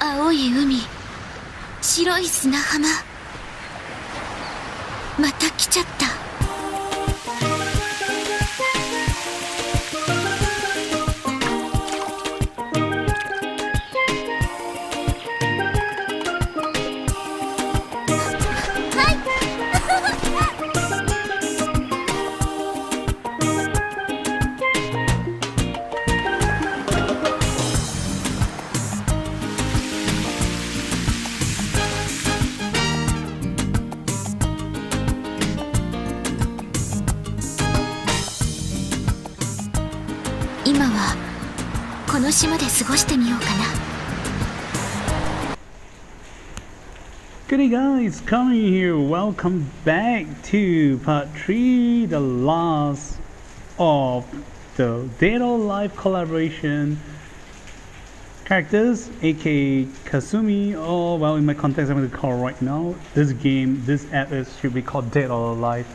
青い海、白い砂浜。また来ちゃった。今はこの島で過ごしてみようかな。Good day guys, Kasumi here. Welcome back to part 3, the last of the Dead or Alive collaboration characters, aka Kasumi, or well, in my context I'm going to call right now, this app should be called Dead or Alive.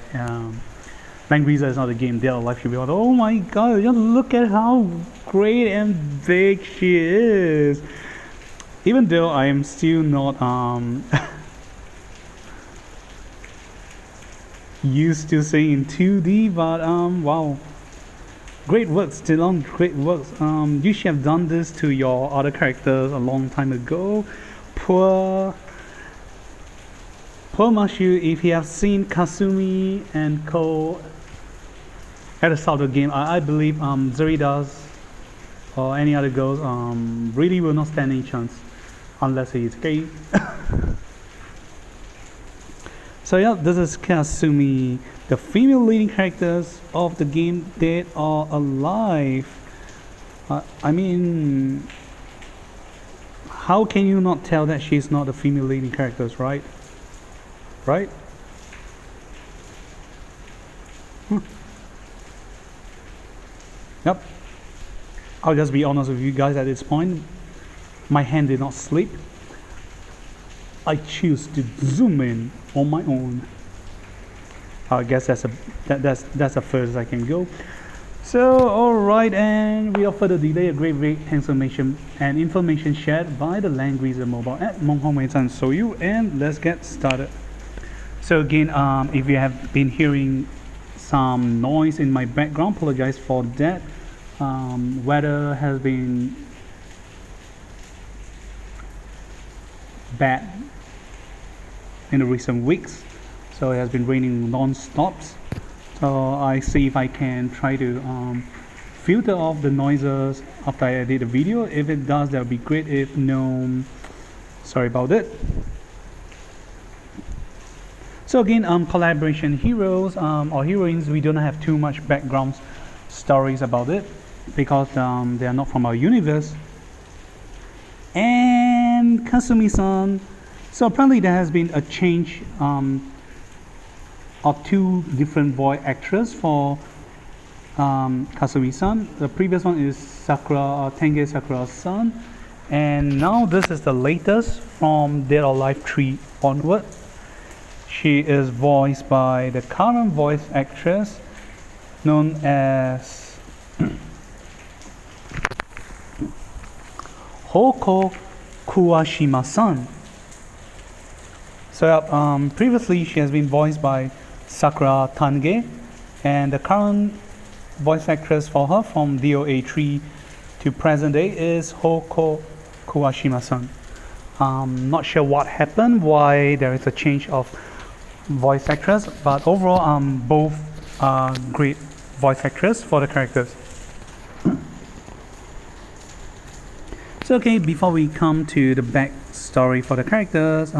Langrisser is not a game, Dead or Alive should be called. Oh my god, just look at how great and big she is. Even though I am still not used to seeing in 2D, but wow, great work, still on great works. You should have done this to your other characters a long time ago. Poor Mashu, if you have seen Kasumi and Koei at the start of the game, I believe Zeridas or any other girls really will not stand any chance unless he is gay. So yeah, this is Kasumi, the female leading characters of the game Dead or Alive. I mean, how can you not tell that she's not the female leading characters, right? Right? Yep. I'll just be honest with you guys at this point. My hand did not sleep. I choose to zoom in on my own. I guess that's the furthest I can go. So alright, and without further delay, a great information shared by the Langrisser mobile app Monghongwei-chan Soyu, and let's get started. So again, if you have been hearing some noise in my background, apologize for that. Weather has been bad in the recent weeks, so it has been raining non-stop. So I see if I can try to filter off the noises after I edit the video. If it does, that would be great. If no, sorry about it. So again, collaboration heroes or heroines, we don't have too much background stories about it because they are not from our universe. And Kasumi-san, so apparently there has been a change of 2 different voice actors for Kasumi-san. The previous one is Tenge Sakura-san, and now this is the latest from Dead or Alive 3 onward. She is voiced by the current voice actress known as Houko Kuwashima-san. So previously she has been voiced by Sakura Tange, and the current voice actress for her from DOA 3 to present day is Houko Kuwashima-san. Not sure what happened, why there is a change of voice actress, but overall both are great voice actress for the characters. So okay, before we come to the backstory for the characters,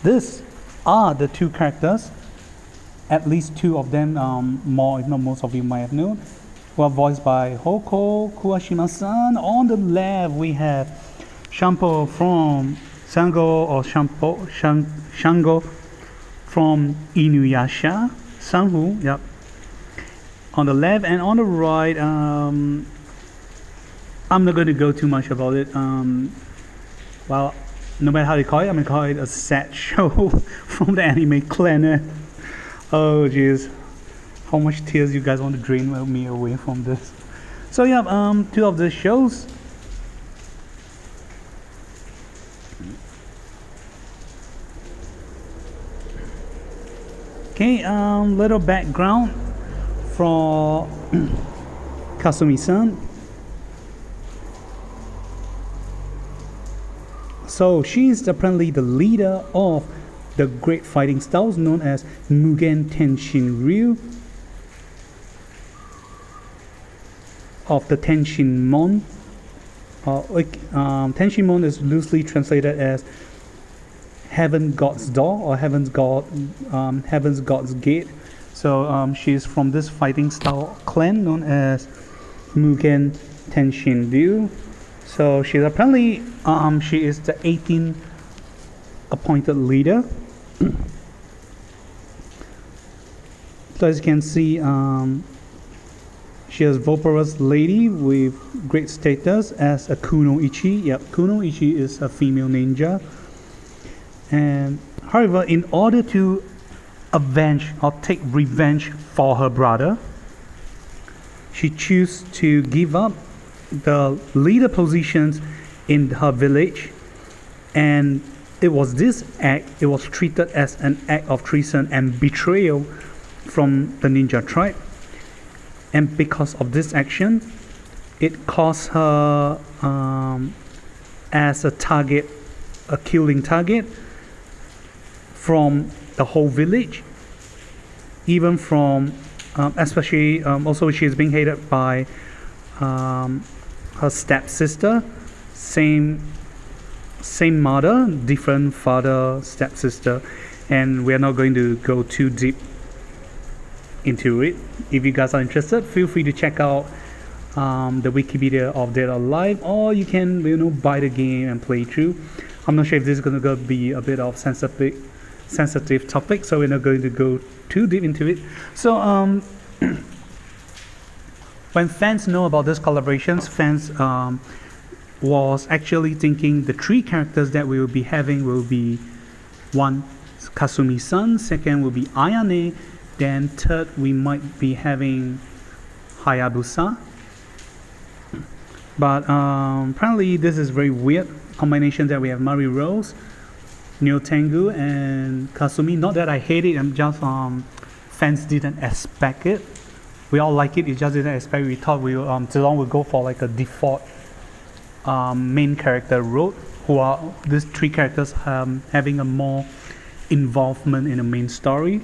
these are the 2 characters, at least 2 of them, more if not most of you might have known, who are voiced by Houko Kuwashima-san. On the left we have Shango from Shango from Inuyasha, Sanhu, yep. On the left, and on the right, I'm not going to go too much about it. Well, no matter how they call it, I'm going to call it a sad show from the anime planet. Oh jeez, how much tears you guys want to drain me away from this. So yeah, two of the shows. Okay, little background for Kasumi-san. So she is apparently the leader of the great fighting styles known as Mugen Tenshin Ryu of the Tenshinmon. Tenshinmon is loosely translated as Heaven God's Door or Heaven's God's Gate. So she's from this fighting style clan known as Mugen Tenshin Ryu. So she's apparently she is the 18th appointed leader. So as you can see, she is Vaporous lady with great status as a Kunoichi. Yep, Kunoichi is a female ninja. And however, in order to avenge or take revenge for her brother, she chose to give up the leader positions in her village, and it was treated as an act of treason and betrayal from the ninja tribe. And because of this action, it caused her as a target, a killing target from the whole village, even from especially also she is being hated by her stepsister, same mother, different father, stepsister, and we are not going to go too deep into it. If you guys are interested, feel free to check out the Wikipedia of Dead or Alive, or you can buy the game and play through. I'm not sure if this is going to be a bit of sensitive topic, so we're not going to go too deep into it. So when fans know about this collaborations, fans was actually thinking the three characters that we will be having will be one, Kasumi-san, second will be Ayane, then third we might be having Hayabusa. But apparently this is very weird combination that we have Mari Rose, Neo Tengu, and Kasumi. Not that I hate it, I'm just fans didn't expect it. We all like it, just didn't expect. We thought Zilong would go for like a default main character role, who are these three characters having a more involvement in the main story.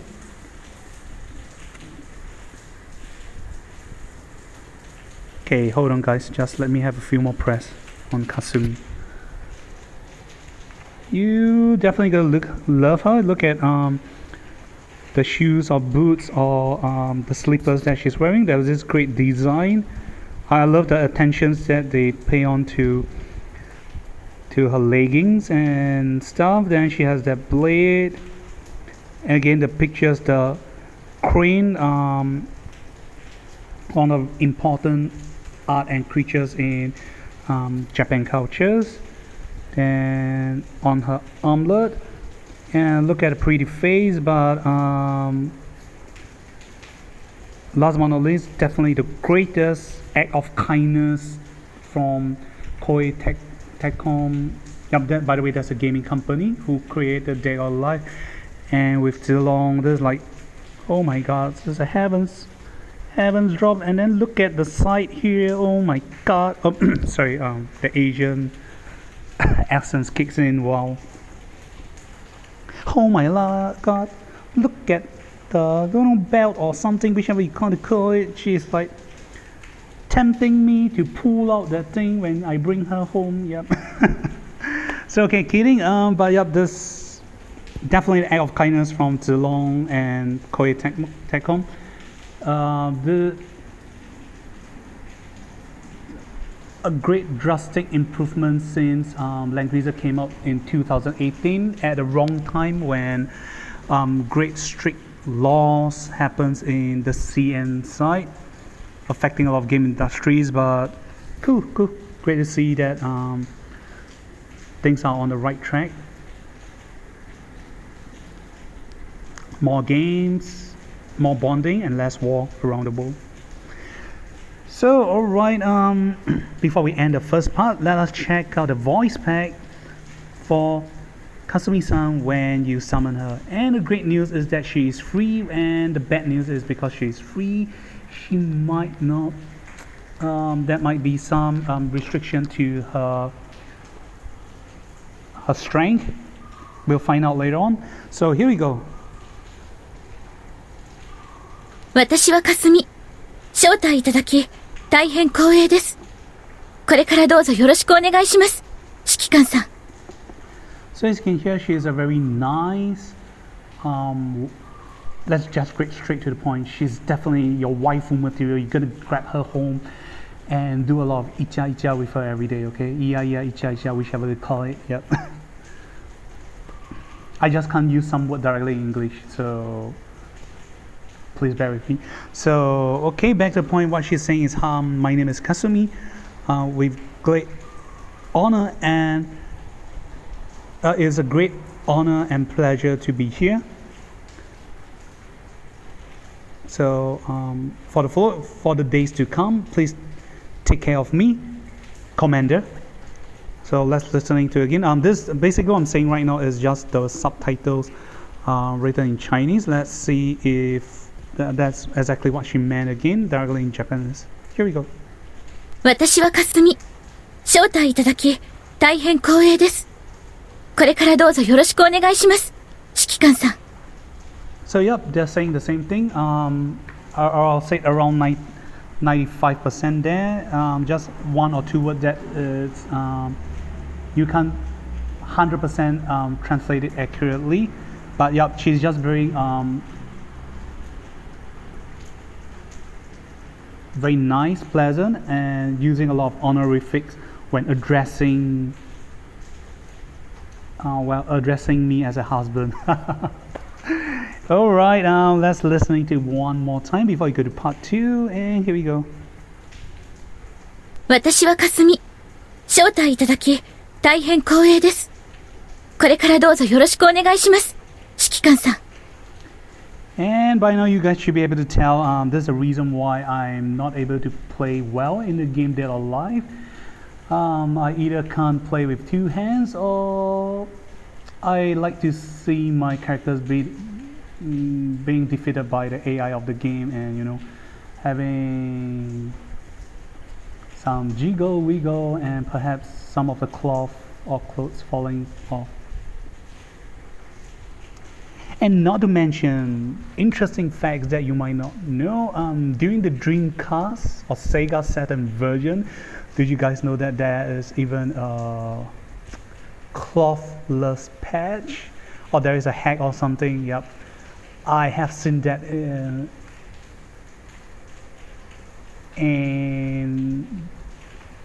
Okay, hold on guys, just let me have a few more press on Kasumi. You definitely gonna love her. Look at the shoes or boots or the slippers that she's wearing. There was this great design. I love the attentions that they pay on to her leggings and stuff. Then she has that blade. And again, the pictures, the crane, one of important art and creatures in Japan cultures. Then on her armlet, and look at a pretty face. But last but not least, definitely the greatest act of kindness from Koei Tecmo. Yep, by the way, that's a gaming company who created Dead or Alive. And with Zilong, there's like, oh my god, there's a heavens drop. And then look at the side here, oh my god. Oh, sorry, the Asian accents kicks in. Wow. Oh my god, look at the belt or something, whichever you kind of call it. She's like tempting me to pull out that thing when I bring her home. Yep. So okay, kidding. But yep, this definitely an act of kindness from Zilong and Koei Tecmo. A great drastic improvement since Langrisser came out in 2018 at the wrong time when great strict laws happens in the CN side, affecting a lot of game industries. But cool, great to see that things are on the right track. More games, more bonding, and less war around the world. So, alright, before we end the first part, let us check out the voice pack for Kasumi-san when you summon her. And the great news is that she is free, and the bad news is because she is free, she might not, there might be some restriction to her strength. We'll find out later on. So here we go. 私はかすみ。招待いただき、大変光栄です。これからどうぞよろしくお願いします。指揮官さん。So as you can hear, she is a very nice, let's just get straight to the point. She's definitely your waifu material. You're gonna grab her home and do a lot of icha icha with her every day, okay? Iya iya icha icha, whichever they call it, yep. I just can't use some word directly in English, so please bear with me. So, okay, back to the point. What she's saying is, my name is Kasumi. With great honor and it's a great honor and pleasure to be here. So, for the days to come, please take care of me, Commander. So let's listening to again. This basically what I'm saying right now is just the subtitles written in Chinese. Let's see if that's exactly what she meant again, directly in Japanese. Here we go. 私はかすみ。招待いただき、大変光栄です。これからどうぞよろしくお願いします。指揮官さん。So yep, they're saying the same thing. I'll say around 95% there. Just one or two words that is you can't 100% translate it accurately, but yep, she's just very very nice, pleasant, and using a lot of honorifics when addressing addressing me as a husband. Alright, let's listening to one more time before we go to part 2, and here we go. 私はかすみ。招待いただき、大変光栄です。これからどうぞよろしくお願いします。指揮官さん。And by now you guys should be able to tell there's a reason why I'm not able to play well in the game Dead or Alive. I either can't play with two hands, or I like to see my characters being defeated by the AI of the game, and you know, having some jiggle wiggle and perhaps some of the cloth or clothes falling off. And not to mention interesting facts that you might not know, during the Dreamcast or Sega Saturn version, did you guys know that there is even a clothless patch, or there is a hack or something? Yep, I have seen that in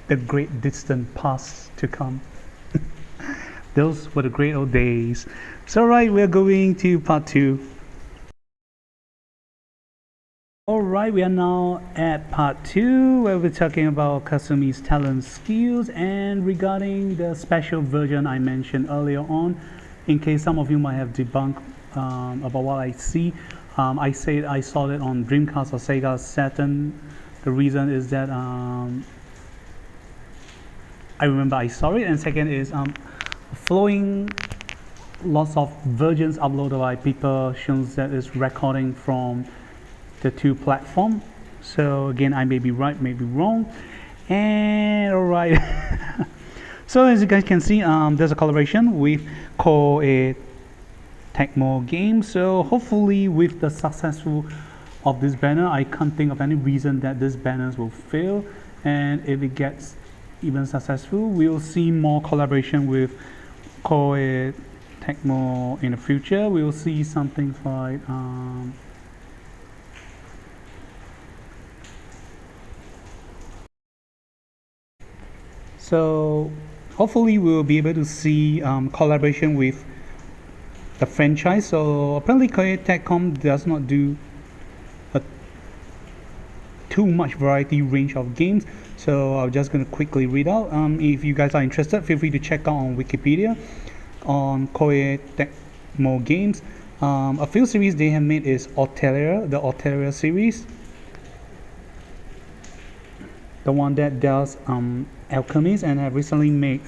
the great distant past to come. Those were the great old days. So right, we're going to part 2. Alright, we are now at part 2, where we're talking about Kasumi's talent skills and regarding the special version I mentioned earlier on. In case some of you might have debunked about what I see, I said I saw it on Dreamcast or Sega Saturn. The reason is that I remember I saw it, and second is flowing lots of versions uploaded by people shows that is recording from the two platforms. So again, I may be right, may be wrong. And alright. So as you guys can see, there's a collaboration with Koei Tecmo games. So hopefully with the successful of this banner, I can't think of any reason that this banners will fail. And if it gets even successful, we'll see more collaboration with Koei Tecmo in the future. We'll see something like so hopefully we'll be able to see collaboration with the franchise. So apparently Koei Tecmo does not do too much variety range of games, so I'm just going to quickly read out. If you guys are interested, feel free to check out on Wikipedia on Koei Tecmo games. A few series they have made is the Altaria series. the one that does Alchemist, and have recently made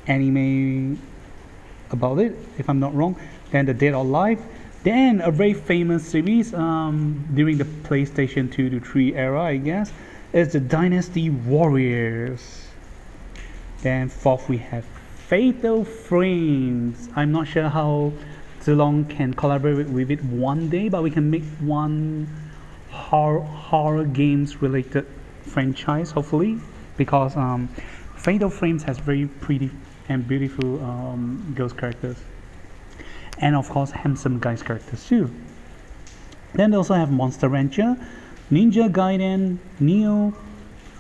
anime about it, if I'm not wrong. Then The Dead or Alive. Then a very famous series during the PlayStation 2 to 3 era, I guess, is the Dynasty Warriors. Then fourth we have Fatal Frames. I'm not sure how Zilong can collaborate with it one day, but we can make one horror games related franchise, hopefully, because Fatal Frames has very pretty and beautiful girls characters, and of course handsome guys characters too. Then they also have Monster Rancher, Ninja Gaiden, Neo,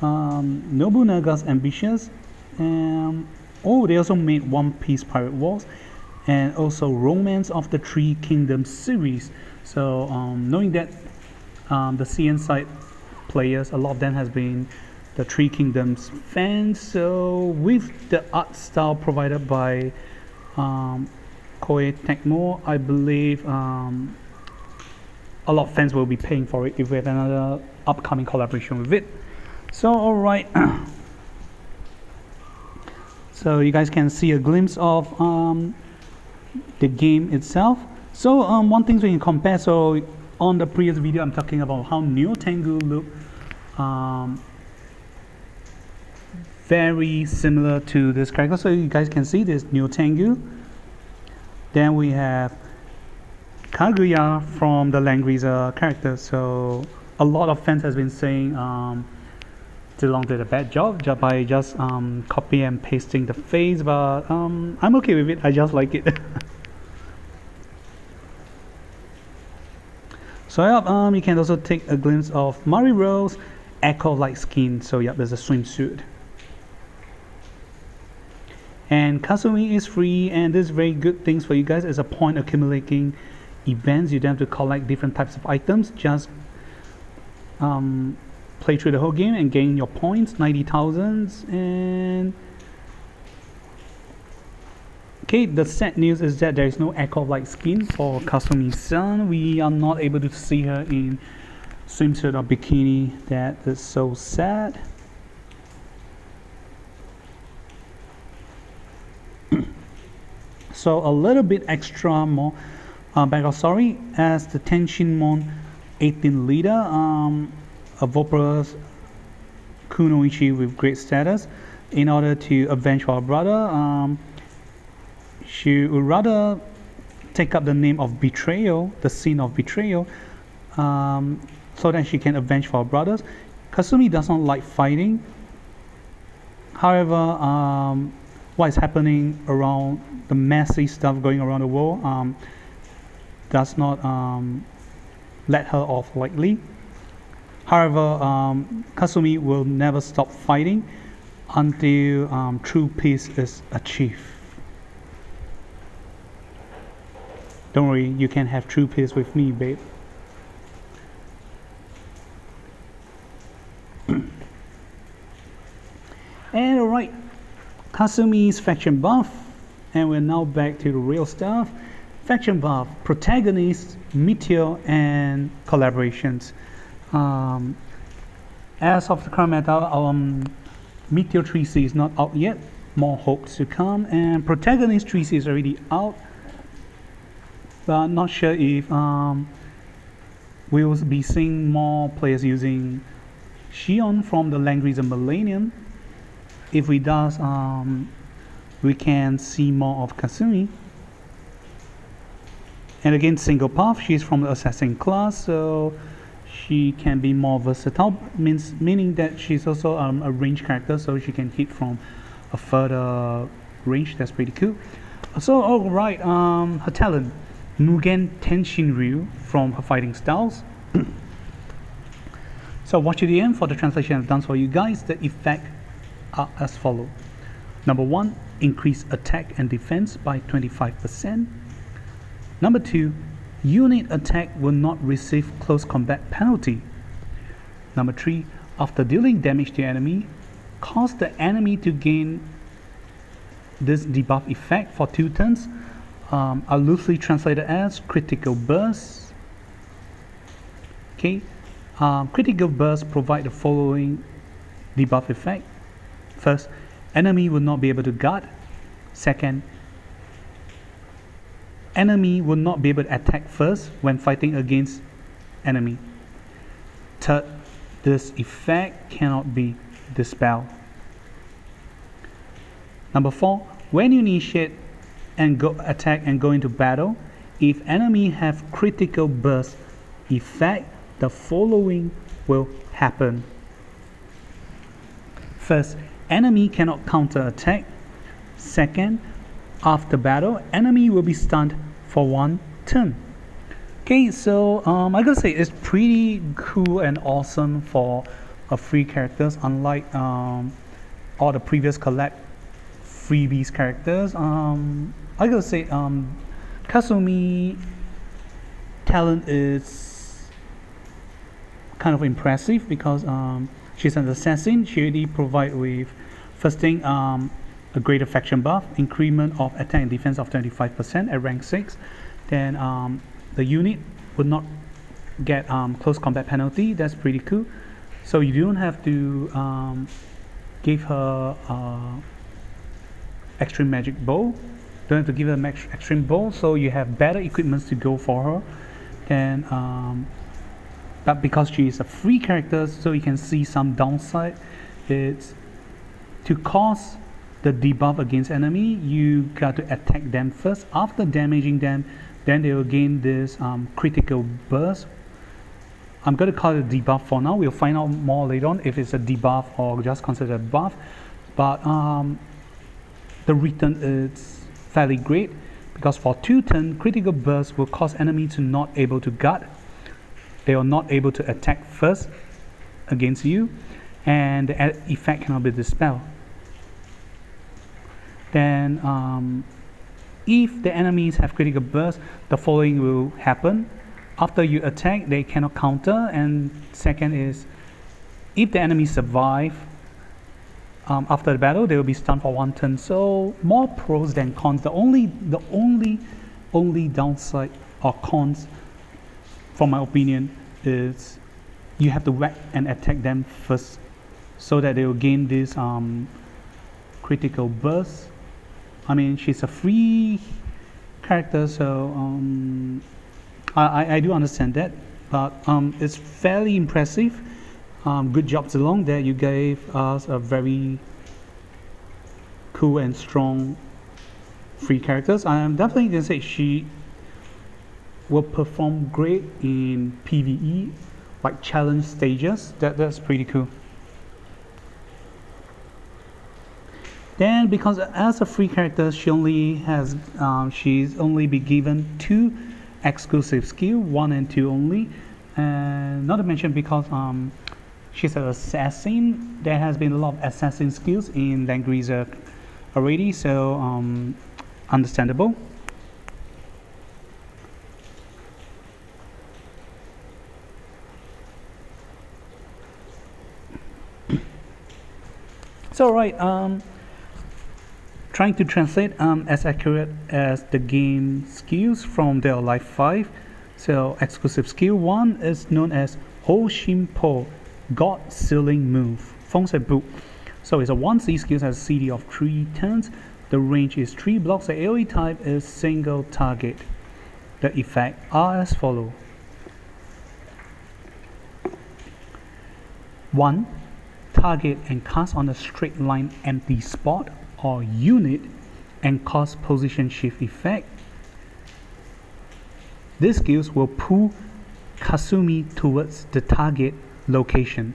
Nobunaga's Ambitious, and they also made One Piece Pirate Wars, and also Romance of the Three Kingdoms series. So knowing that the CN side players, a lot of them has been the Three Kingdoms fans, so with the art style provided by Koei Tecmo, I believe a lot of fans will be paying for it if we have another upcoming collaboration with it. So alright, so you guys can see a glimpse of the game itself. So one thing we can compare, so on the previous video I'm talking about how Neo Tengu look very similar to this character. So you guys can see this Neo Tengu. Then we have Kaguya from the Langrisser character. So a lot of fans has been saying Zilong did a bad job by just copy and pasting the face, but I'm okay with it. I just like it. So yeah, you can also take a glimpse of Mariro's Echo-like skin. So yeah, there's a swimsuit. And Kasumi is free, and there's very good things for you guys as a point accumulating events. You don't have to collect different types of items. Just play through the whole game and gain your points, 90,000. And okay, the sad news is that there is no Echo-like skin for Kasumi-san. We are not able to see her in swimsuit or bikini. That is so sad. So a little bit extra more background story. As the Tenshinmon 18 leader, a Vopera's Kunoichi with great status, in order to avenge her brother, she would rather take up the name of betrayal, the sin of betrayal, so that she can avenge for her brothers. Kasumi does not like fighting. However, what is happening around the messy stuff going around the world does not let her off lightly. However, Kasumi will never stop fighting until true peace is achieved. Don't worry, you can have true peace with me, babe. And alright, Kasumi's faction buff, and we're now back to the real stuff. Faction buff, protagonists, Meteor, and collaborations. As of the current meta, Meteor 3C is not out yet. More hopes to come, and Protagonist 3C is already out. But not sure if we will be seeing more players using Shion from the Langrisser Millennium. If we does, we can see more of Kasumi. And again, single path, she's from the assassin class, so she can be more versatile, meaning that she's also a range character, so she can hit from a further range. That's pretty cool. So alright, her talent, Mugen Tenshinryu, from her fighting styles. So watch to the end for the translation I've done for you guys. The effect are as follow. Number 1, increase attack and defense by 25%. Number 2, unit attack will not receive close combat penalty. Number 3, after dealing damage to enemy, cause the enemy to gain this debuff effect for 2 turns. Are loosely translated as critical burst. Okay, critical burst provide the following debuff effect. First, enemy will not be able to guard. Second, enemy will not be able to attack first when fighting against enemy. Third, this effect cannot be dispelled. Number 4, when you initiate and go attack and go into battle, if enemy have critical burst effect, the following will happen. First, enemy cannot counter attack. Second, after battle, enemy will be stunned for 1 turn. Okay, so I gotta say it's pretty cool and awesome for a free characters, unlike all the previous collect freebies characters. I gotta say Kasumi talent is kind of impressive because she's an assassin. She already provide with first thing a greater faction buff, increment of attack and defense of 25% at rank 6. Then the unit would not get close combat penalty. That's pretty cool. So you don't have to give her extreme magic bow. Don't have to give her extreme bow. So you have better equipments to go for her. Then but because she is a free character, so you can see some downside. It's to cause the debuff against enemy, you got to attack them first. After damaging them, then they will gain this critical burst. I'm going to call it a debuff for now. We'll find out more later on if it's a debuff or just considered a buff. But the return is fairly great because for 2 turns, critical burst will cause enemy to not able to guard. They are not able to attack first against you, and the effect cannot be dispelled. Then if the enemies have critical burst, the following will happen. After you attack, they cannot counter. And second is, if the enemy survive after the battle, they will be stunned for 1 turn. So more pros than cons. The only downside or cons, from my opinion, is you have to whack and attack them first, so that they will gain this critical burst. I mean, she's a free character, so I do understand that, but it's fairly impressive. Good job, Zilong, that you gave us a very cool and strong free characters. I am definitely going to say she will perform great in PvE, like challenge stages. That's pretty cool. Then, because as a free character, she only has she's only been given 2 exclusive skills, 1 and 2 only, and not to mention because she's an assassin. There has been a lot of assassin skills in Langrisser already, so understandable. So right, trying to translate as accurate as the game skills from their Life 5. So exclusive skill 1 is known as Hoshimpo, God Sealing Move. Book. So it's a 1C skill, has a CD of 3 turns. The range is 3 blocks. The AoE type is single target. The effects are as follows. 1. Target and cast on a straight line empty spot or unit and cause position shift effect. These skills will pull Kasumi towards the target location.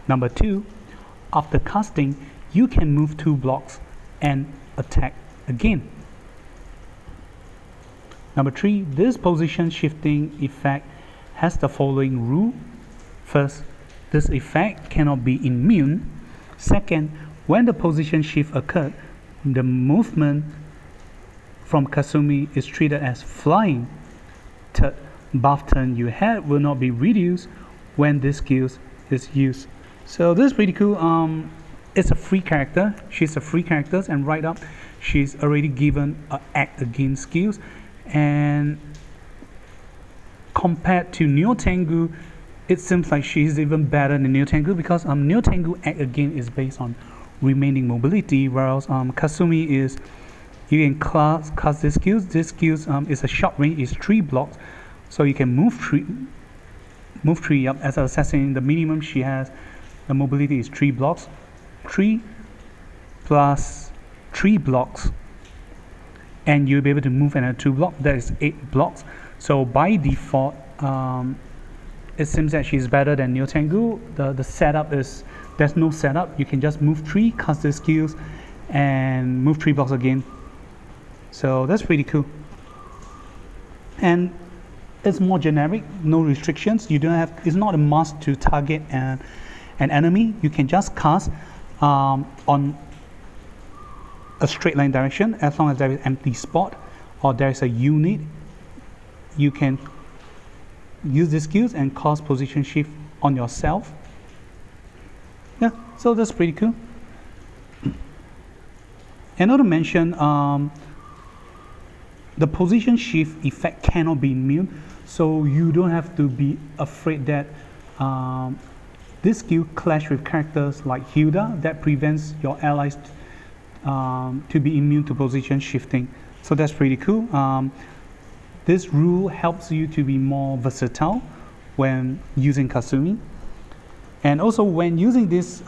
Number 2, after casting, you can move 2 blocks and attack again. Number 3, this position shifting effect has the following rule. First, this effect cannot be immune. Second, when the position shift occurred, the movement from Kasumi is treated as flying. Third, buff turn you had will not be reduced when this skill is used. So this is pretty cool. It's a free character. She's a free character, and right up, she's already given a act against skills. And compared to Neo Tengu, it seems like she's even better than Neo Tengu, because Neo Tengu act again is based on remaining mobility, whereas Kasumi is, you can cast this skills. This skills is a short range, is 3 blocks, so you can move 3 up. As an assassin, the minimum she has, the mobility is 3 blocks. 3 plus 3 blocks, and you'll be able to move another 2 blocks. That is 8 blocks. So by default, it seems that she's better than Neo Tengu. The setup is, there's no setup. You can just move 3, cast the skills, and move 3 blocks again. So that's pretty cool. And it's more generic, no restrictions. You don't have, it's not a must to target an enemy. You can just cast on a straight line direction, as long as there is empty spot or there is a unit. You can use the skills and cast position shift on yourself. Yeah, so that's pretty cool. And not to mention, the position shift effect cannot be immune, so you don't have to be afraid that this skill clash with characters like Hilda that prevents your allies to be immune to position shifting. So that's pretty cool. This rule helps you to be more versatile when using Kasumi. And also when using these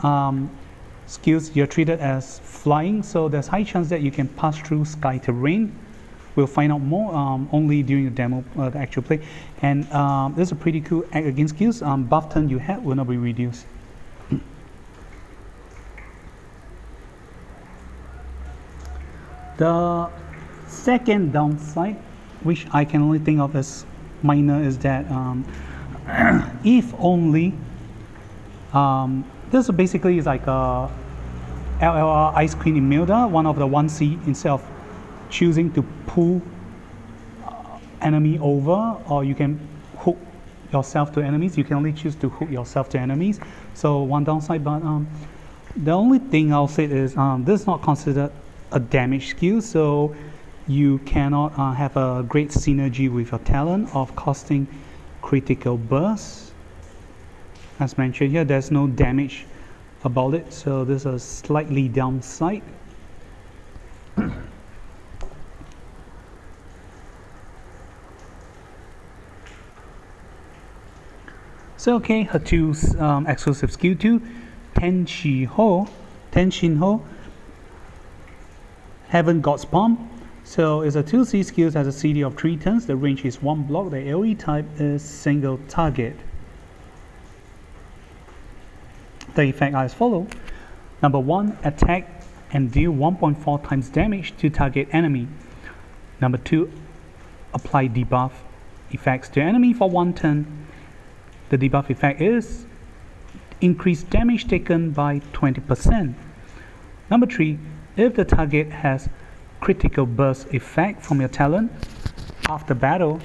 skills, you're treated as flying, so there's high chance that you can pass through sky terrain. We'll find out more only during the demo, the actual play. And there's a pretty cool act against skills. Buff turn you have will not be reduced. The second downside, which I can only think of as minor, is that if only this basically is like a LLR Ice Queen Imelda, one of the 1C, instead of choosing to pull enemy over, or you can hook yourself to enemies, you can only choose to hook yourself to enemies. So one downside, but the only thing I'll say is this is not considered a damage skill, so you cannot have a great synergy with your talent of casting critical burst. As mentioned here, there's no damage about it, so this is a slightly downside. So okay, her two exclusive skill 2, Tenshin Ho, Heaven God's Palm. So it's a 2C skill, has a CD of 3 turns, the range is 1 block, the AoE type is single target. The effect are as follow. Number 1, attack and deal 1.4 times damage to target enemy. Number 2, apply debuff effects to enemy for 1 turn. The debuff effect is increase damage taken by 20%. Number 3, if the target has critical burst effect from your talent, after battle,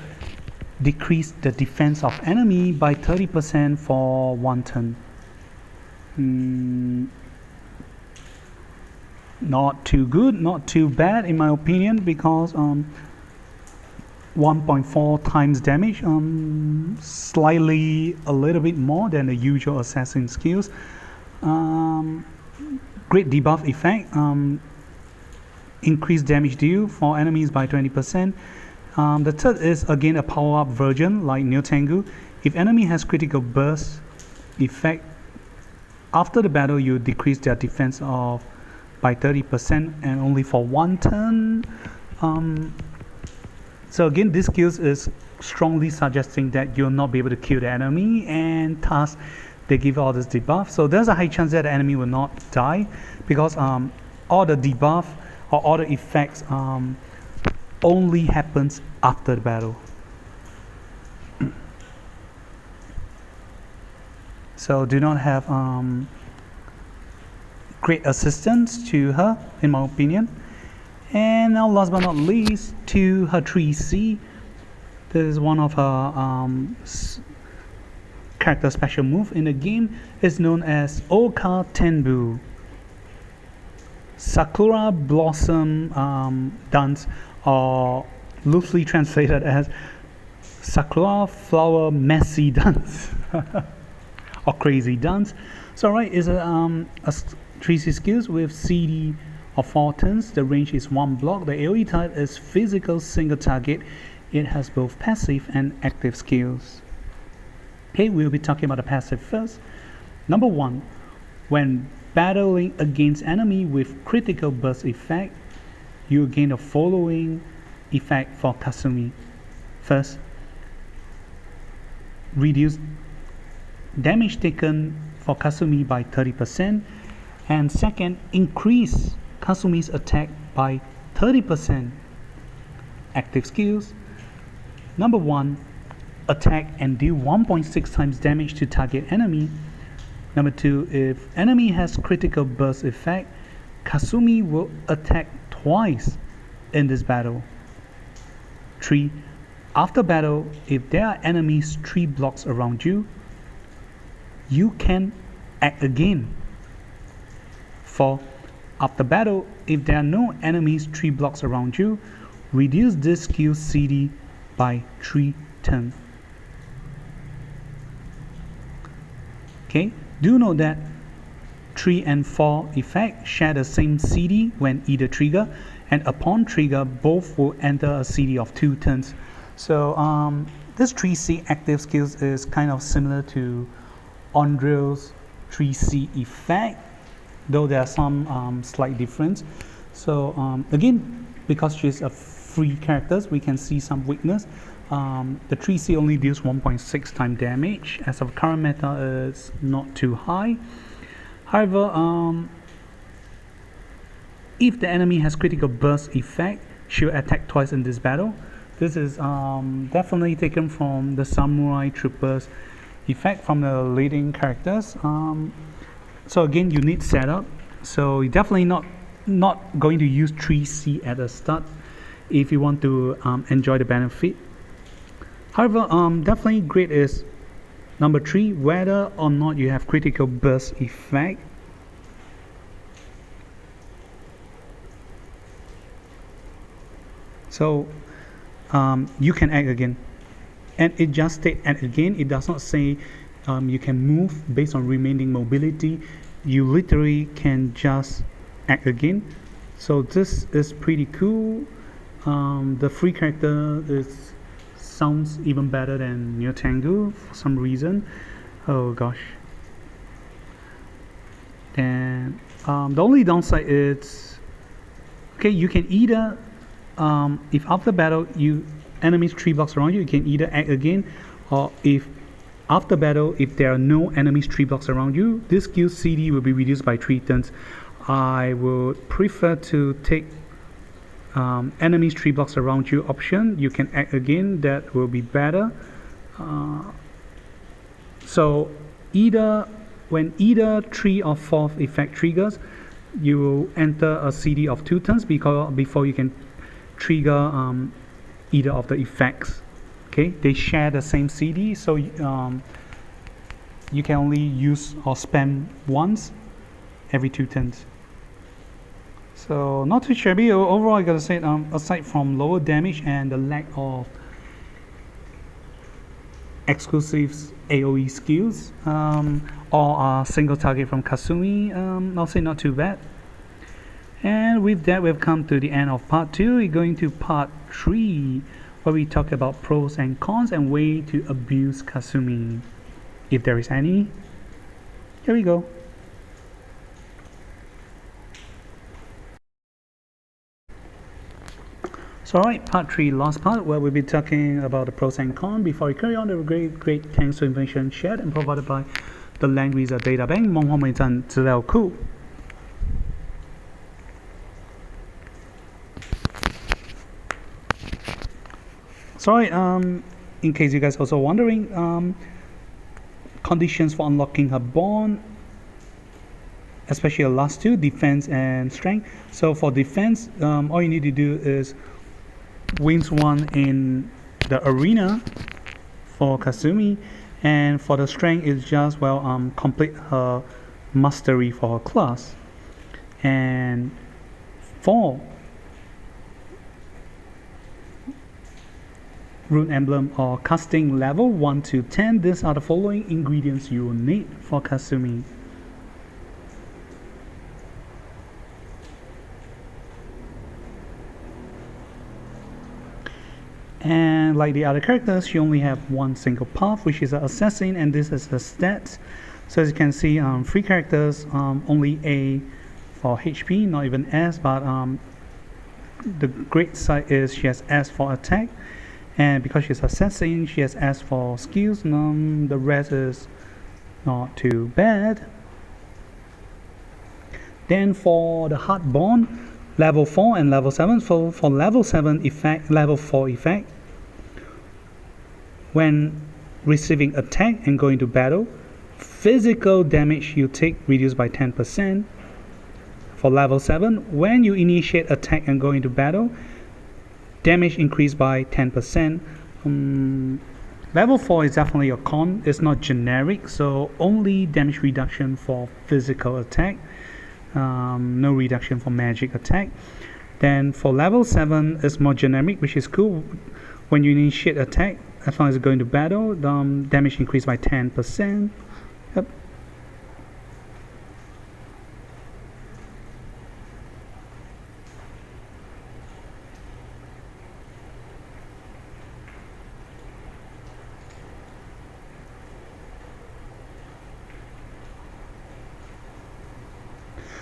decrease the defense of enemy by 30% for 1 turn. Not too good, not too bad in my opinion, because 1.4 times damage, slightly a little bit more than the usual assassin skills. Great debuff effect, increased damage deal for enemies by 20%. The third is again a power up version like Neo Tengu. If enemy has critical burst effect, after the battle you decrease their defense by 30% and only for 1 turn. So again, this skill is strongly suggesting that you'll not be able to kill the enemy, and thus they give all this debuff. So there's a high chance that the enemy will not die, because all the debuff or all the effects only happens after the battle. So do not have great assistance to her in my opinion. And now last but not least, to her 3C. This is one of her character special move in the game. Is known as Oka Tenbu, Sakura Blossom Dance, or loosely translated as Sakura Flower Messy Dance or Crazy Dance. So right, is a 3C skills with CD of 4 turns. The range is 1 block. The AoE type is physical single target. It has both passive and active skills. Okay, we'll be talking about the passive first. Number 1, when battling against enemy with critical burst effect, you gain the following effect for Kasumi. First, reduce damage taken for Kasumi by 30%, and second, increase Kasumi's attack by 30%. Active skills. Number 1, attack and deal 1.6 times damage to target enemy. Number 2, if enemy has critical burst effect, Kasumi will attack twice in this battle. 3, after battle, if there are enemies 3 blocks around you, you can act again. 4, after battle, if there are no enemies 3 blocks around you, reduce this skill CD by 3 turns. Okay, do note that 3 and 4 effect share the same CD when either trigger, and upon trigger both will enter a CD of 2 turns. So this 3C active skills is kind of similar to Andreo's 3C effect, though there are some slight difference. So again, because she's a free character, we can see some weakness. The 3C only deals 1.6 times damage. As of current meta, is not too high. However, if the enemy has critical burst effect, she'll attack twice in this battle. This is definitely taken from the Samurai Troopers effect from the leading characters. So again, you need setup. So you're definitely not going to use 3C at the start if you want to enjoy the benefit. However, definitely great is number 3, whether or not you have critical burst effect. So you can act again, and it just states act again. It does not say you can move based on remaining mobility. You literally can just act again. So this is pretty cool. The free character sounds even better than Neo Tengu for some reason. Oh gosh. Then the only downside is, okay, you can either if after battle enemies 3 blocks around you, you can either act again, or if after battle, if there are no enemies 3 blocks around you, this skill CD will be reduced by 3 turns. I would prefer to take enemies 3 blocks around you option. You can act again, that will be better. So when either 3 or 4 effect triggers, you will enter a CD of 2 turns before you can trigger either of the effects. Okay, they share the same CD, so you can only use or spam once every 2 turns. So not too shabby. Overall, I gotta say, aside from lower damage and the lack of exclusive AoE skills or a single target from Kasumi, I'll say not too bad. And with that, we've come to the end of part 2. We're going to part 3, where we talk about pros and cons and way to abuse Kasumi, if there is any. Here we go. So alright, part 3, last part, where we'll be talking about the pros and cons. Before we carry on, there were great thanks to information shared and provided by the Langrisser Data Bank. 夢可唔可以真資料庫 Sorry, in case you guys also wondering, conditions for unlocking her bond, especially the last 2, defense and strength. So for defense, all you need to do is wins 1 in the arena for Kasumi, and for the strength is just complete her mastery for her class. And for rune emblem or casting level 1 to 10. These are the following ingredients you will need for Kasumi. And like the other characters, she only have one single path, which is an assassin, and this is the stats. So as you can see, 3 characters, only A for HP, not even S, but the great side is she has S for attack, and because she's assassin, she has S for skills. The rest is not too bad. Then for the hard bond, level 4 and level 7. For level 7 effect, level 4 effect, when receiving attack and going to battle, physical damage you take reduced by 10%. For level 7, when you initiate attack and go into battle, damage increased by 10%. Level 4 is definitely a con. It's not generic, so only damage reduction for physical attack, no reduction for magic attack. Then for level 7, it's more generic, which is cool. When you initiate attack, as long as you go into battle, damage increased by 10%. Yep.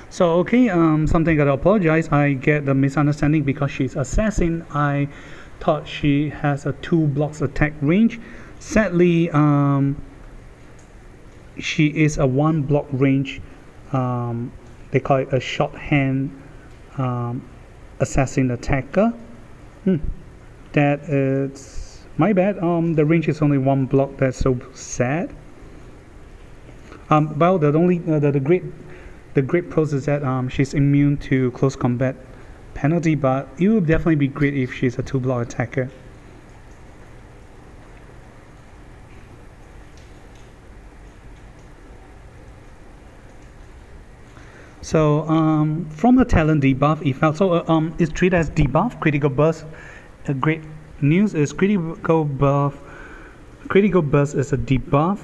So okay, something gotta apologize. I get the misunderstanding because she's assassin. I thought she has a 2 blocks attack range. Sadly, she is a 1 block range. They call it a shorthand assassin attacker. That is my bad. The range is only 1 block. That's so sad. Well, the great pros is that she's immune to close combat penalty, but it would definitely be great if she's a 2 block attacker. So from a talent debuff effect, so it's treated as debuff, critical burst. Great news is critical burst is a debuff.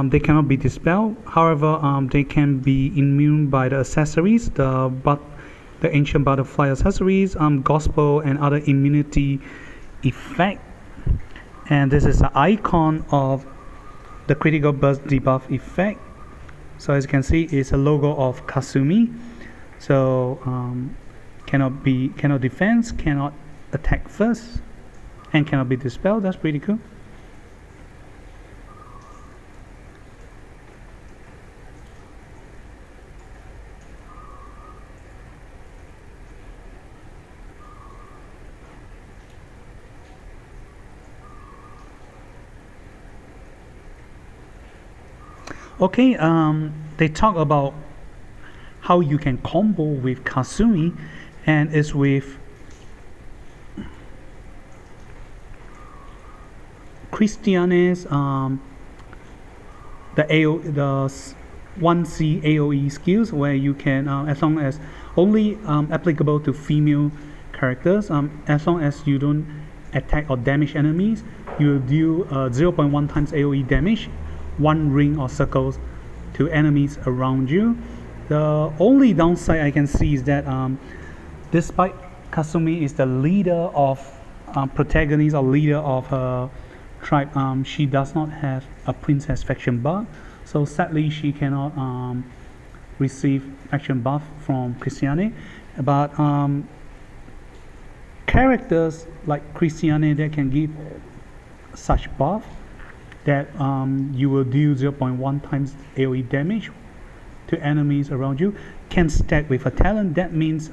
They cannot be dispelled. However, they can be immune by the accessories, the ancient butterfly accessories, gospel, and other immunity effect. And this is the icon of the critical burst debuff effect. So as you can see, it's a logo of Kasumi. So cannot defense, cannot attack first, and cannot be dispelled. That's pretty cool. Okay, they talk about how you can combo with Kasumi, and it's with Christiane's the 1C AoE skills, where you can as long as only applicable to female characters, as long as you don't attack or damage enemies, you will deal 0.1 times AoE damage, 1 ring or circles to enemies around you. The only downside I can see is that despite Kasumi is the leader of protagonist or leader of her tribe, she does not have a princess faction buff, so sadly she cannot receive faction buff from Christiane. But characters like Christiane that can give such buff, that you will deal 0.1 times AoE damage to enemies around you, can stack with a talent. That means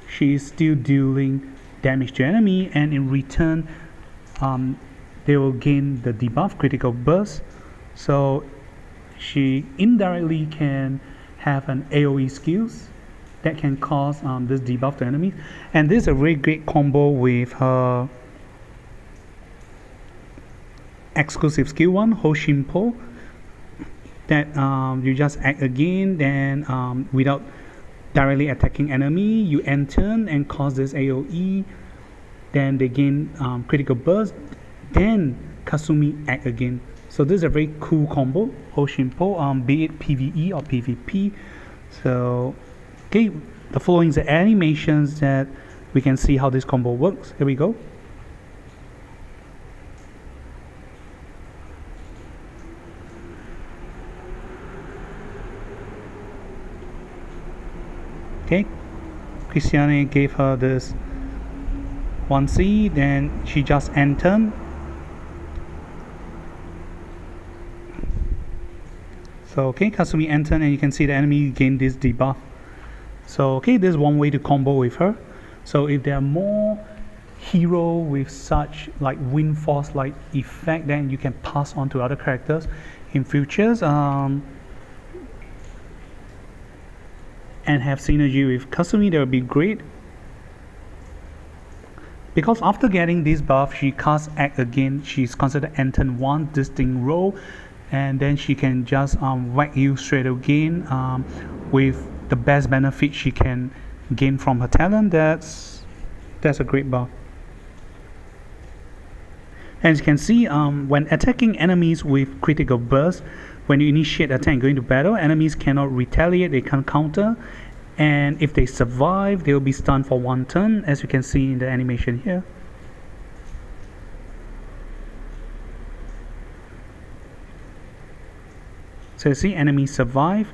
she is still dealing damage to enemy, and in return they will gain the debuff critical burst, so she indirectly can have an AoE skills that can cause this debuff to enemies. And this is a really great combo with her exclusive skill 1, Hoshimpo, that you just act again, then without directly attacking enemy, you end turn and cause this AoE. then they gain critical burst, then Kasumi act again. So this is a very cool combo, Hoshinpo, be it PvE or PvP. So okay, the following is the animations that we can see how this combo works. Here we go. Okay, Christiane gave her this 1C, then she just entered. So okay, Kasumi entered and you can see the enemy gain this debuff. So okay, there's one way to combo with her. So if there are more hero with such like wind force like effect, then you can pass on to other characters in futures and have synergy with Kasumi. That would be great, because after getting this buff she casts act again. She's considered enter one distinct role, and then she can just whack you straight again with the best benefit she can gain from her talent. That's a great buff. As you can see, when attacking enemies with critical burst, when you initiate attack and go into battle, enemies cannot retaliate, they can't counter, and if they survive, they will be stunned for 1 turn, as you can see in the animation here. So you see, enemies survive,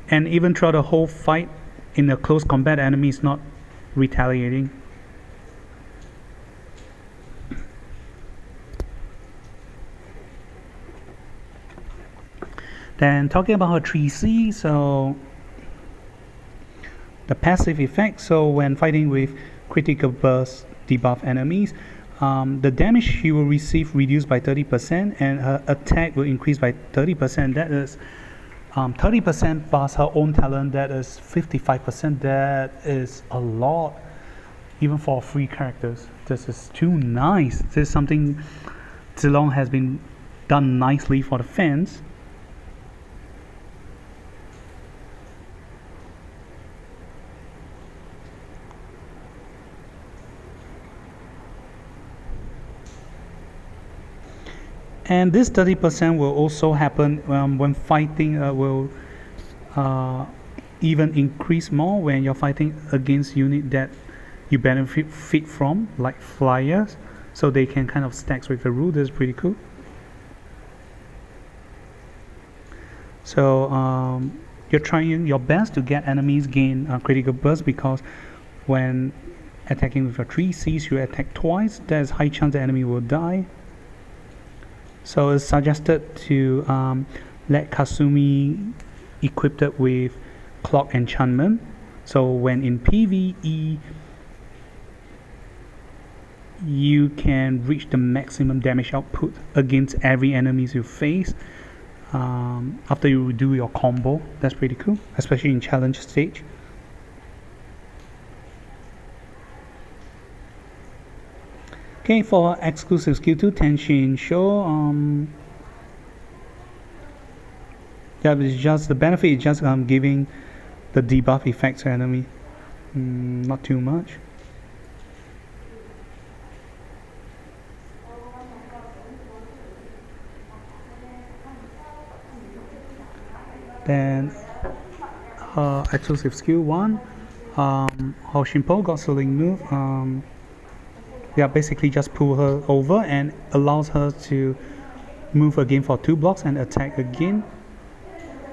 and even throughout the whole fight, in a close combat, enemy is not retaliating. Then talking about her 3C, so the passive effect. So when fighting with critical burst debuff enemies, the damage she will receive reduced by 30%, and her attack will increase by 30%. That is 30% plus her own talent. That is 55%. That is a lot, even for free characters. This is too nice. This is something Zilong has been done nicely for the fans. And this 30% will also happen when fighting, will even increase more when you're fighting against unit that you benefit from, like flyers, so they can kind of stack with the rule. That's pretty cool. So you're trying your best to get enemies gain critical burst, because when attacking with your 3Cs, you attack twice, there's high chance the enemy will die. So it's suggested to let Kasumi equipped with clock enchantment. So when in PvE, you can reach the maximum damage output against every enemy you face after you do your combo. That's pretty cool, especially in challenge stage. Okay, for exclusive skill 2, Tenshin Show, yeah, it's just the benefit is just giving the debuff effect to enemy, not too much. Then exclusive skill 1, Hoshinpo got Soling move. Yeah, basically just pull her over and allows her to move again for 2 blocks and attack again.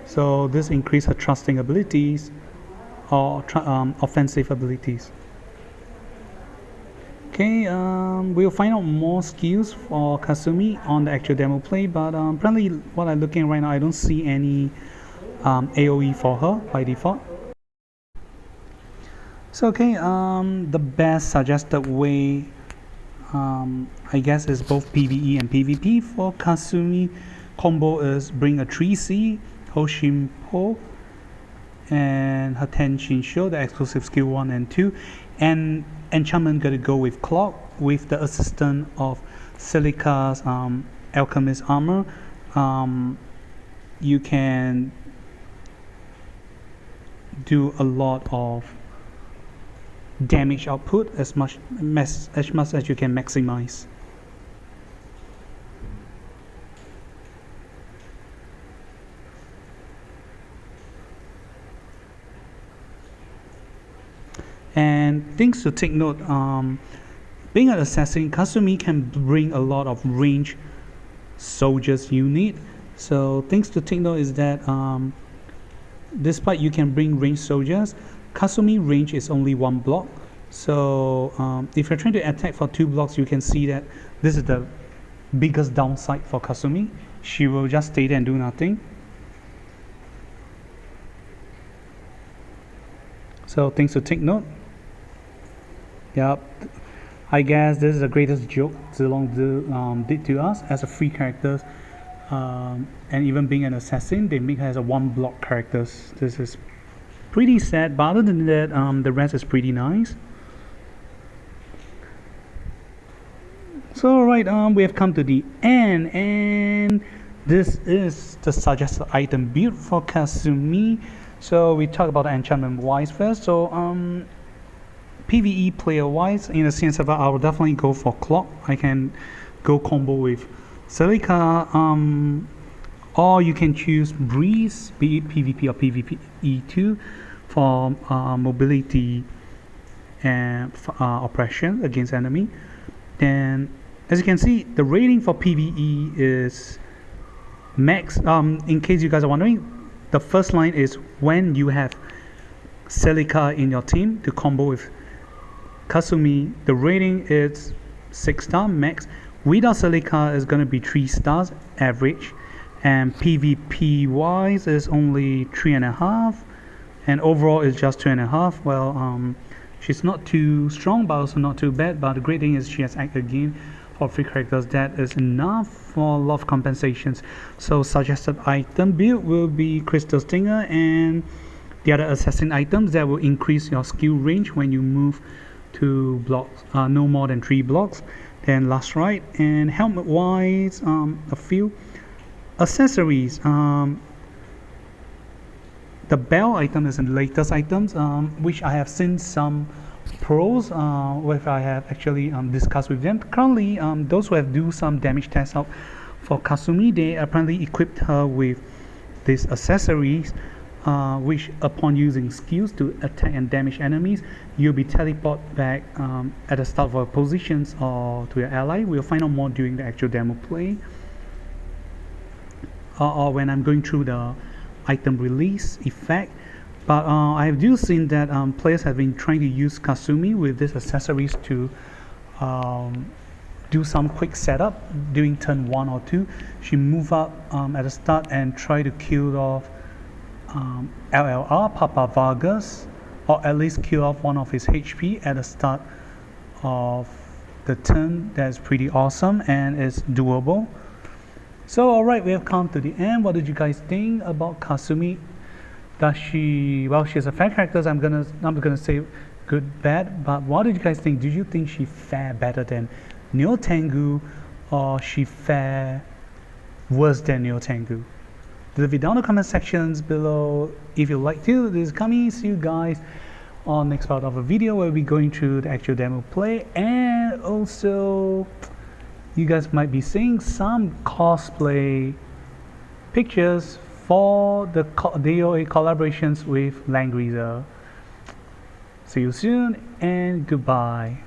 So this increases her trusting abilities or offensive abilities. Okay, we'll find out more skills for Kasumi on the actual demo play, but apparently what I'm looking at right now, I don't see any AoE for her by default. So okay, the best suggested way, I guess, is both PvE and PvP for Kasumi combo is bring a 3C, Hoshinpo, and her Tenshin Show, the exclusive skill 1 and 2, and enchantment gotta go with clock with the assistance of Silica's alchemist armor. You can do a lot of damage output as much as you can maximize. And things to take note, being an assassin, Kasumi can bring a lot of range soldiers unit. So things to take note is that despite you can bring range soldiers, Kasumi range is only 1 block. So if you're trying to attack for 2 blocks, you can see that this is the biggest downside for Kasumi. She will just stay there and do nothing. So things to take note. Yep, I guess this is the greatest joke Zilong did to us as a free characters, and even being an assassin, they make her as a 1 block characters. This is pretty sad, but other than that, the rest is pretty nice. So alright, we have come to the end, and this is the suggested item build for Kasumi. So we talk about the enchantment wise first. So PvE player wise, in the CN server, I will definitely go for Clock. I can go combo with Celica, or you can choose Breeze, be it PvP or PvE2, for mobility and oppression against enemy. Then, as you can see, the rating for PvE is max. In case you guys are wondering, the first line is when you have Celica in your team to combo with Kasumi, the rating is 6-star max. Without Celica is going to be 3 stars average, and PvP wise is only 3.5, and overall is just 2.5. Well, she's not too strong, but also not too bad. But the great thing is she has active game for free characters. That is enough for a lot of compensations. So suggested item build will be Crystal Stinger and the other assassin items that will increase your skill range when you move to blocks, no more than 3 blocks. Then last right, and helmet wise, a few accessories. The bell item is the latest items, which I have seen some pros which I have actually discussed with them. Currently, those who have do some damage tests out for Kasumi, they apparently equipped her with these accessories, which upon using skills to attack and damage enemies, you'll be teleported back at the start of your positions or to your ally. We'll find out more during the actual demo play, or when I'm going through the item release effect. But I do seen that players have been trying to use Kasumi with these accessories to do some quick setup during turn 1 or 2. She move up at the start and try to kill off LLR, Papa Vargas, or at least kill off one of his HP at the start of the turn. That's pretty awesome and it's doable. So alright, we have come to the end. What did you guys think about Kasumi? Does she, well, she's a fan character, so I'm not gonna say good, bad, but what did you guys think? Did you think she fare better than Neo Tengu, or she fare worse than Neo Tengu? Leave it down in the comment sections below. If you like to, this is Kami. See you guys on next part of a video where we're going through the actual demo play, and also you guys might be seeing some cosplay pictures for the DOA collaborations with Langrisser. See you soon and goodbye.